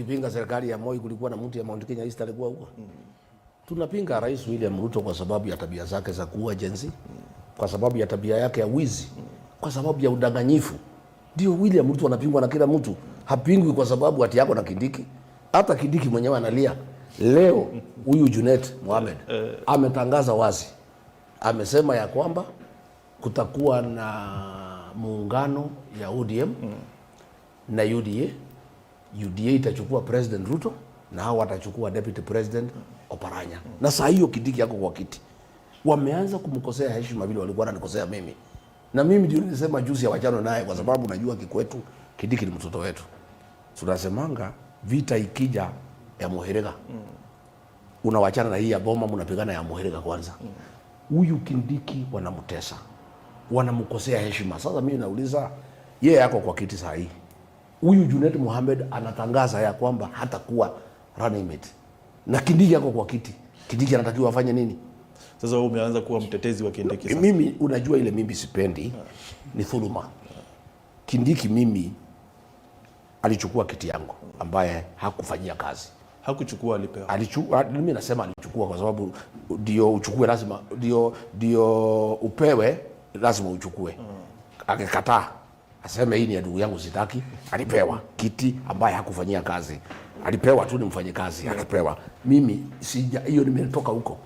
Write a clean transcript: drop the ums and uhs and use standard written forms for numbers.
Kipinga serikali ya Moi kulikuwa na mtu ya Mount Kenya East alikuwa huko. Tunapinga Rais William Ruto kwa sababu ya tabia zake za kuua jenzi, kwa sababu ya tabia yake ya wizi, kwa sababu ya udanganyifu. Ndio William Ruto anapingwa na kila mtu. Hapingwi kwa sababu ati yako na Kindiki. Hata Kindiki mwenyewe analia. Leo huyu Junet Mohamed ametangaza wazi. Amesema ya kwamba kutakuwa na muungano ya ODM na UDA. UDA itachukua President Ruto na hao watachukua Deputy President Oparanya. Na saa hiyo Kindiki yako kwa kiti. Wameanza kumkosea heshima vile walikuwa wananikosea mimi. Na mimi ndio nilisema juzi ya wachano naye kwa sababu najua kikwetu Kindiki ni mtoto wetu. Tunasemanga vita ikija ya Muhirega. Unawachana na hii ya Boma, mnapigana ya Muhirega kwanza. Huyu Kindiki wanamtesa. Wanamkosea heshima. Sasa mimi nauliza yeye yako kwa kiti saa hii. Huyu Junet Mohamed anatangaza ya kwamba hatakuwa running mate. Na Kindiki yako kwa kiti. Kindiki anatakiwa afanye nini? Sasa wewe umeanza kuwa mtetezi wa Kindiki sasa. Mimi unajua ile mimi sipendi ni dhuluma. Kindiki mimi alichukua kiti yangu ambaye hakufanyia kazi. Hakuchukua, alipewa. Alichukua, mimi nasema alichukua kwa sababu ndio uchukue lazima ndio upewe lazima uchukue. Akikataa aseme hii ni ya ndugu yangu sitaki, alipewa kiti ambaye hakufanyia kazi. Alipewa tu ni mfanyikazi, alipewa. Mimi sija hiyo nimetoka huko.